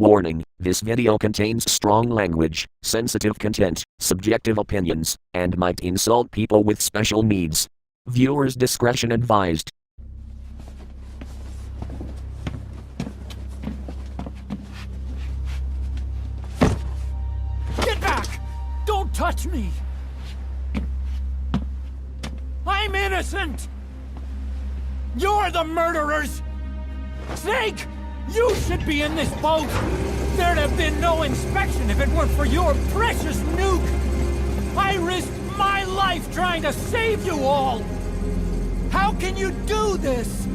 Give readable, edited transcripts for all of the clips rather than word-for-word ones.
Warning, this video contains strong language, sensitive content, subjective opinions, and might insult people with special needs. Viewers' discretion advised. Get back! Don't touch me! I'm innocent! You're the murderers! Snake! You should be in this boat! There'd have been no inspection if it weren't for your precious nuke! I risked my life trying to save you all! How can you do this?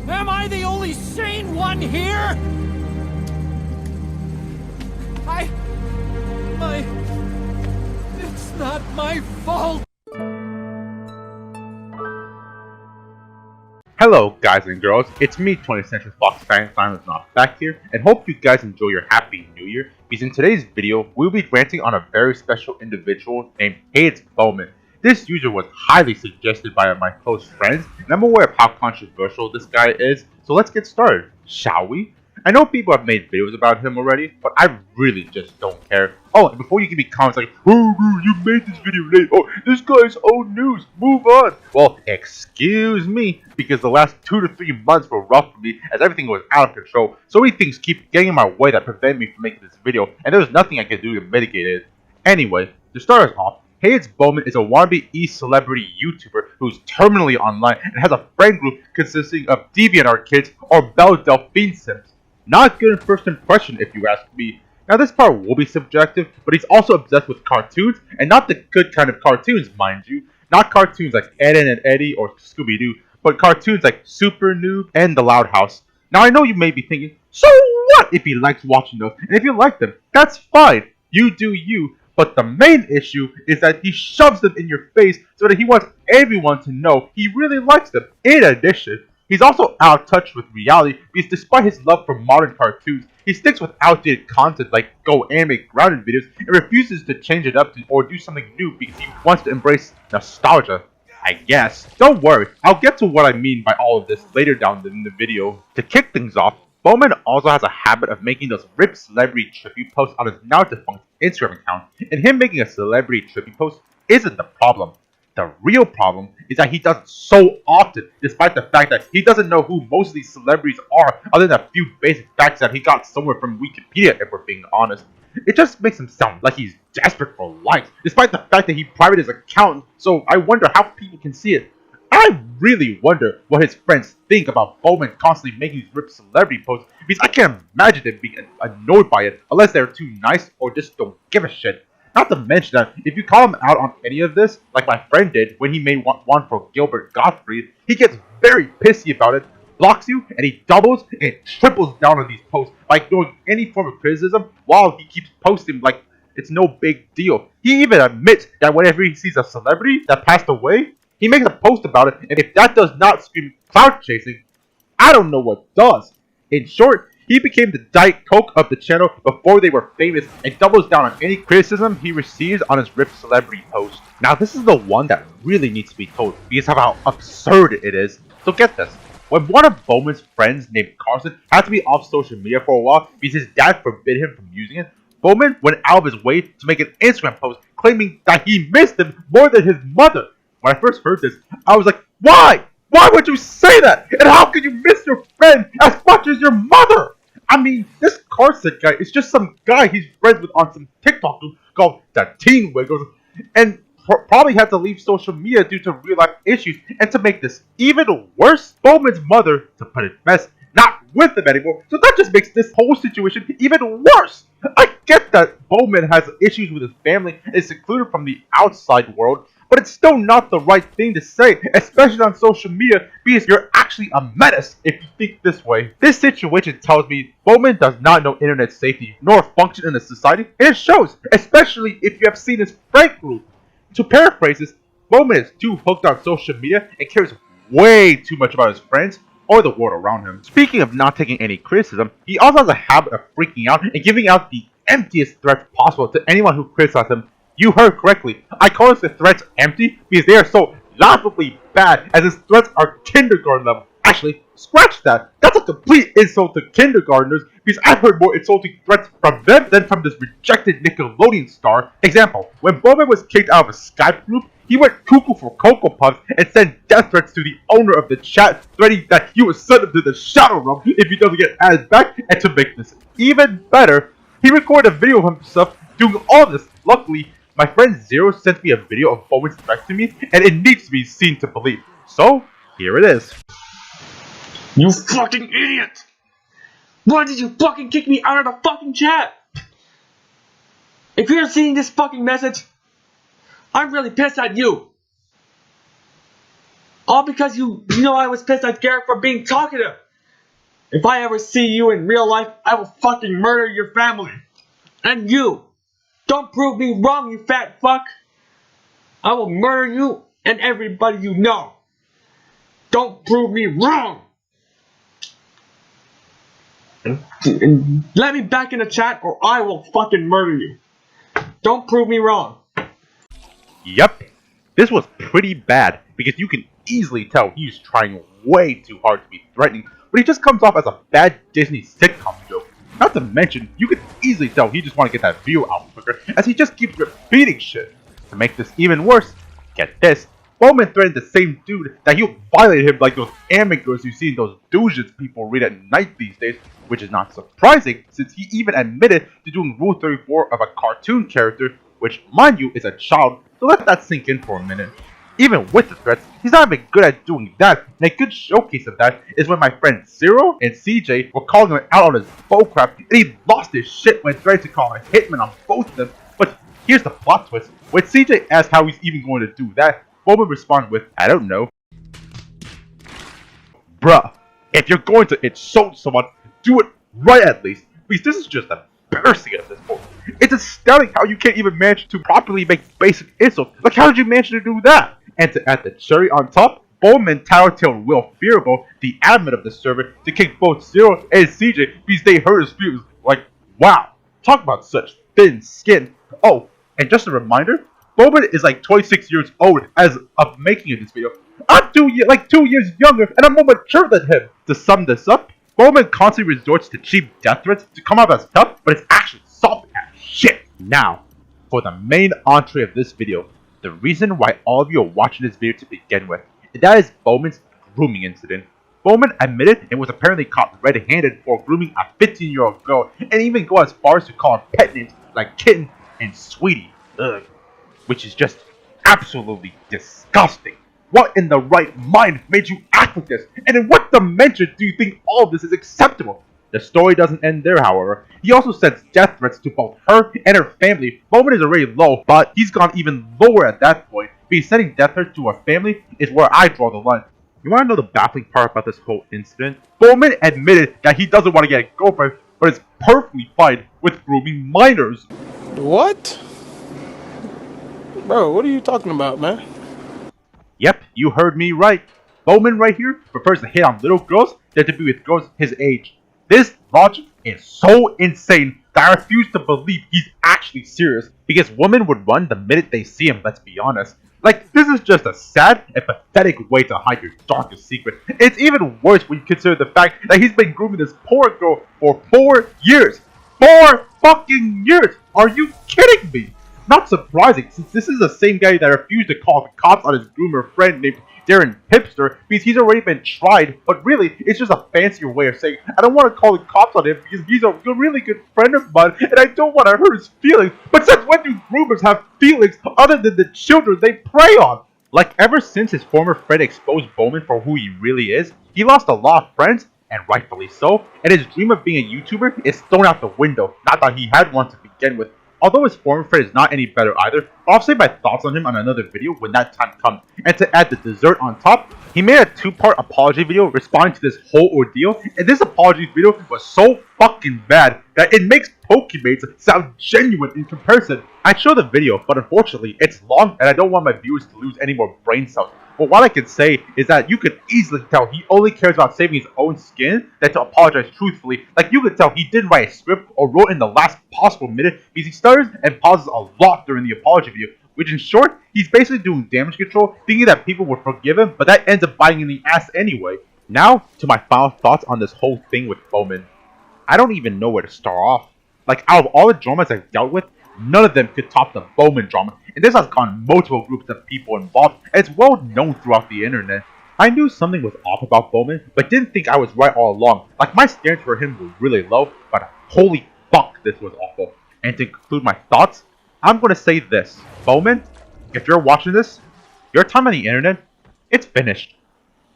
Am I the only sane one here? It's not my fault! Hello guys and girls, it's me 20th Century Fox fan is not back here, and hope you guys enjoy your happy new year, because in today's video we'll be ranting on a very special individual named Hayes Bowman. This user was highly suggested by my close friends, and I'm aware of how controversial this guy is, so let's get started, shall we? I know people have made videos about him already, but I really just don't care. Oh, and before you give me comments like, oh, you made this video late, oh, this guy's old news, move on. Well, excuse me, because the last 2 to 3 months were rough for me as everything was out of control. So many things keep getting in my way that prevent me from making this video, and there was nothing I could do to mitigate it. Anyway, to start us off, Hayes Bowman is a wannabe e-celebrity YouTuber who's terminally online and has a friend group consisting of DeviantArt kids or Belle Delphine Sims. Not good first impression if you ask me. Now this part will be subjective, but he's also obsessed with cartoons, and not the good kind of cartoons, mind you. Not cartoons like Ed and Eddie or Scooby-Doo, but cartoons like Super Noob and The Loud House. Now I know you may be thinking, so what if he likes watching those, and if you like them, that's fine, you do you. But the main issue is that he shoves them in your face so that he wants everyone to know he really likes them. In addition, he's also out of touch with reality because despite his love for modern cartoons, he sticks with outdated content like Go Anime grounded videos and refuses to change it up or do something new because he wants to embrace nostalgia, I guess. Don't worry, I'll get to what I mean by all of this later down in the video. To kick things off, Bowman also has a habit of making those RIP celebrity tribute posts on his now defunct Instagram account, and him making a celebrity tribute post isn't the problem. The real problem is that he does it so often, despite the fact that he doesn't know who most of these celebrities are other than a few basic facts that he got somewhere from Wikipedia, if we're being honest. It just makes him sound like he's desperate for likes, despite the fact that he privated his account, so I wonder how people can see it. I really wonder what his friends think about Bowman constantly making these RIP celebrity posts, because I can't imagine them being annoyed by it unless they're too nice or just don't give a shit. Not to mention that if you call him out on any of this, like my friend did when he made one for Gilbert Gottfried, he gets very pissy about it, blocks you, and he doubles and triples down on these posts by ignoring any form of criticism while he keeps posting like it's no big deal. He even admits that whenever he sees a celebrity that passed away, he makes a post about it, and if that does not scream clout chasing, I don't know what does. In short, he became the Diet Coke of the channel before they were famous and doubles down on any criticism he receives on his RIP celebrity post. Now this is the one that really needs to be told because of how absurd it is. So get this. When one of Bowman's friends named Carson had to be off social media for a while because his dad forbid him from using it, Bowman went out of his way to make an Instagram post claiming that he missed him more than his mother. When I first heard this, I was like, why? Why would you say that? And how could you miss your friend as much as your mother? I mean, this Carson guy is just some guy he's friends with on some TikTok group called the Teen Wiggles, and probably had to leave social media due to real life issues. And to make this even worse, Bowman's mother, to put it best, not with him anymore. So that just makes this whole situation even worse. I get that Bowman has issues with his family and is secluded from the outside world, but it's still not the right thing to say, especially on social media, because you're actually a menace if you think this way. This situation tells me Bowman does not know internet safety, nor function in a society, and it shows, especially if you have seen his friend group. To paraphrase this, Bowman is too hooked on social media and cares way too much about his friends or the world around him. Speaking of not taking any criticism, he also has a habit of freaking out and giving out the emptiest threats possible to anyone who criticizes him. You heard correctly. I call the threats empty because they are so laughably bad as his threats are kindergarten level. Actually, Scratch that. That's a complete insult to kindergartners because I've heard more insulting threats from them than from this rejected Nickelodeon star. Example, when Bowman was kicked out of a Skype group, he went cuckoo for Cocoa Puffs and sent death threats to the owner of the chat, threatening that he would send him to the Shadow Realm if he doesn't get added back. And to make this even better, he recorded a video of himself doing all this. Luckily, my friend Zero sent me a video of Bowman's threat to me, and it needs to be seen to believe. So, here it is. You fucking idiot! Why did you fucking kick me out of the fucking chat? If you're seeing this fucking message, I'm really pissed at you. All because you know I was pissed at Garrett for being talkative. If I ever see you in real life, I will fucking murder your family. And you. Don't prove me wrong, you fat fuck. I will murder you and everybody you know. Don't prove me wrong. And let me back in the chat or I will fucking murder you. Don't prove me wrong. Yep, this was pretty bad because you can easily tell he's trying way too hard to be threatening, but he just comes off as a bad Disney sitcom joke. Not to mention, you can easily tell he just wants to get that video out quicker as he just keeps repeating shit. To make this even worse, get this, Bowman threatened the same dude that he'll violate him like those anime girls you see in those douches people read at night these days, which is not surprising since he even admitted to doing Rule 34 of a cartoon character, which mind you is a child, so let that sink in for a minute. Even with the threats, he's not even good at doing that, and a good showcase of that is when my friends Zero and CJ were calling him out on his bullcrap, and he lost his shit when threatening to call a hitman on both of them. But here's the plot twist. When CJ asked how he's even going to do that, Bowman responded with, I don't know. Bruh, if you're going to insult someone, do it right at least, because this is just embarrassing at this point. It's astounding how you can't even manage to properly make basic insults. Like, how did you manage to do that? And to add the cherry on top, Bowman tattletale Will Fearable, the admin of the server, to kick both Zero and CJ because they hurt his feelings. Like, wow, talk about such thin skin. Oh, and just a reminder, Bowman is like 26 years old as of making this video. I'm 2 years younger and I'm more mature than him. To sum this up, Bowman constantly resorts to cheap death threats to come out as tough, but it's actually soft as shit. Now, for the main entree of this video, the reason why all of you are watching this video to begin with, and that is Bowman's grooming incident. Bowman admitted and was apparently caught red-handed for grooming a 15-year-old girl, and even go as far as to call her pet names like Kitten and Sweetie. Ugh. Which is just absolutely disgusting. What in the right mind made you act like this? And in what dimension do you think all of this is acceptable? The story doesn't end there, however. He also sends death threats to both her and her family. Bowman is already low, but he's gone even lower at that point. Because sending death threats to her family is where I draw the line. You want to know the baffling part about this whole incident? Bowman admitted that he doesn't want to get a girlfriend, but is perfectly fine with grooming minors. What? Bro, what are you talking about, man? Yep, you heard me right. Bowman right here prefers to hit on little girls than to be with girls his age. This logic is so insane that I refuse to believe he's actually serious, because women would run the minute they see him, let's be honest. Like, this is just a sad and pathetic way to hide your darkest secret. It's even worse when you consider the fact that he's been grooming this poor girl for 4 years. 4 fucking years! Are you kidding me? Not surprising, since this is the same guy that refused to call the cops on his groomer friend named Darren Hipster because he's already been tried, but really, it's just a fancier way of saying, I don't want to call the cops on him because he's a really good friend of mine and I don't want to hurt his feelings. But since when do groomers have feelings other than the children they prey on? Like, ever since his former friend exposed Bowman for who he really is, he lost a lot of friends, and rightfully so, and his dream of being a YouTuber is thrown out the window, not that he had one to begin with. Although his former friend is not any better either, I'll say my thoughts on him on another video when that time comes. And to add the dessert on top, he made a 2-part apology video responding to this whole ordeal, and this apology video was so fucking bad that it makes Pokemates sound genuine in comparison. I'd show the video, but unfortunately it's long and I don't want my viewers to lose any more brain cells. But what I can say is that you can easily tell he only cares about saving his own skin than to apologize truthfully. Like, you can tell he didn't write a script or wrote in the last possible minute because he stutters and pauses a lot during the apology video. Which in short, he's basically doing damage control, thinking that people would forgive him, but that ends up biting in the ass anyway. Now to my final thoughts on this whole thing with Bowman. I don't even know where to start off. Like, out of all the dramas I've dealt with, none of them could top the Bowman drama, and this has gone multiple groups of people involved, and it's well known throughout the internet. I knew something was off about Bowman, but didn't think I was right all along. Like, my standards for him were really low, but holy fuck, this was awful. And to conclude my thoughts, I'm gonna say this. Bowman, if you're watching this, your time on the internet, it's finished.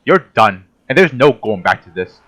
You're done, and there's no going back to this.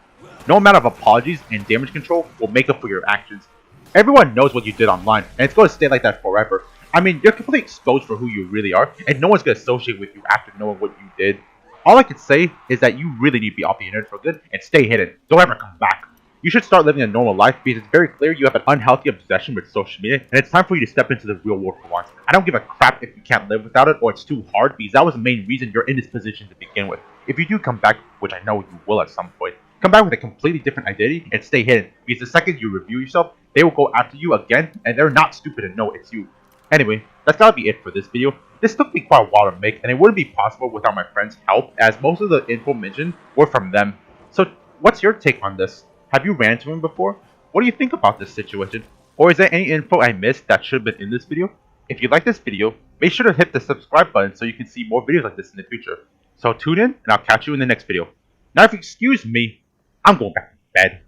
No amount of apologies and damage control will make up for your actions. Everyone knows what you did online, and it's going to stay like that forever. I mean, you're completely exposed for who you really are, and no one's going to associate with you after knowing what you did. All I can say is that you really need to be off the internet for good and stay hidden. Don't ever come back. You should start living a normal life because it's very clear you have an unhealthy obsession with social media, and it's time for you to step into the real world for once. I don't give a crap if you can't live without it or it's too hard, because that was the main reason you're in this position to begin with. If you do come back, which I know you will at some point, come back with a completely different identity and stay hidden, because the second you review yourself, they will go after you again, and they're not stupid to know it's you. Anyway, that's gotta be it for this video. This took me quite a while to make, and it wouldn't be possible without my friends' help, as most of the info mentioned were from them. So, what's your take on this? Have you ran to him before? What do you think about this situation? Or is there any info I missed that should have been in this video? If you like this video, make sure to hit the subscribe button so you can see more videos like this in the future. So tune in, and I'll catch you in the next video. Now if you excuse me, I'm going back to bed.